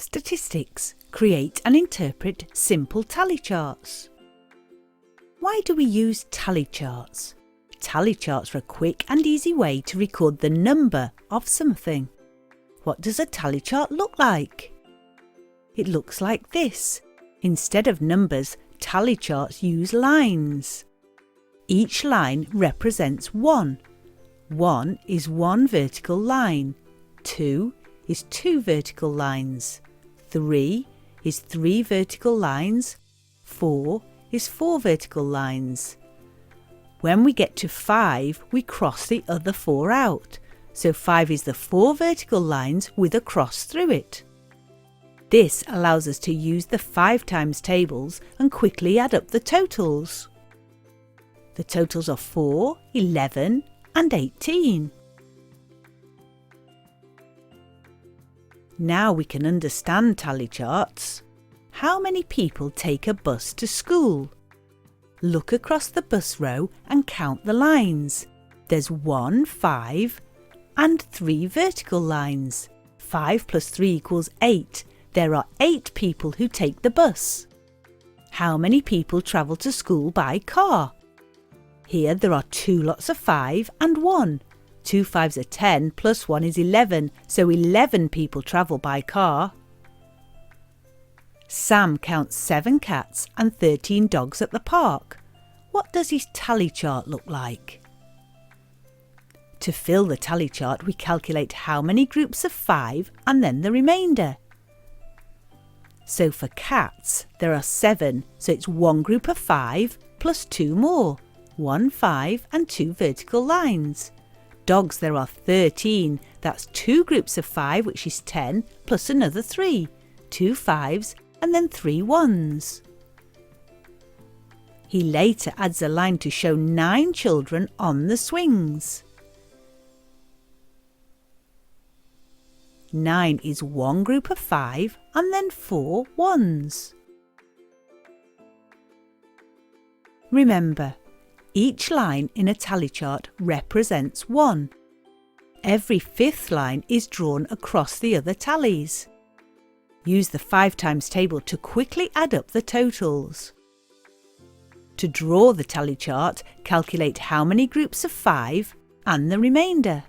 Statistics. Create and interpret simple tally charts. Why do we use tally charts? Tally charts are a quick and easy way to record the number of something. What does a tally chart look like? It looks like this. Instead of numbers, tally charts use lines. Each line represents 1. 1 is 1 vertical line. 2 is 2 vertical lines. 3 is 3 vertical lines. 4 is 4 vertical lines. When we get to 5, we cross the other 4 out. So 5 is the 4 vertical lines with a cross through it. This allows us to use the 5 times tables and quickly add up the totals. The totals are 4, 11 and 18. Now we can understand tally charts. How many people take a bus to school? Look across the bus row and count the lines. There's 1, 5 and 3 vertical lines. 5 plus 3 equals 8. There are 8 people who take the bus. How many people travel to school by car? Here there are 2 lots of 5 and 1. 2 5s are 10 plus 1 is 11, so 11 people travel by car. Sam counts 7 cats and 13 dogs at the park. What does his tally chart look like? To fill the tally chart, we calculate how many groups of 5 and then the remainder. So for cats, there are 7, so it's 1 group of 5 plus 2 more. 1 5 and 2 vertical lines. Dogs, there are 13, that's 2 groups of 5, which is 10, plus another 3, 2 5s and then 3 1s. He later adds a line to show 9 children on the swings. 9 is 1 group of 5 and then 4 1s. Remember, each line in a tally chart represents 1. Every 5th line is drawn across the other tallies. Use the 5 times table to quickly add up the totals. To draw the tally chart, calculate how many groups of 5 and the remainder.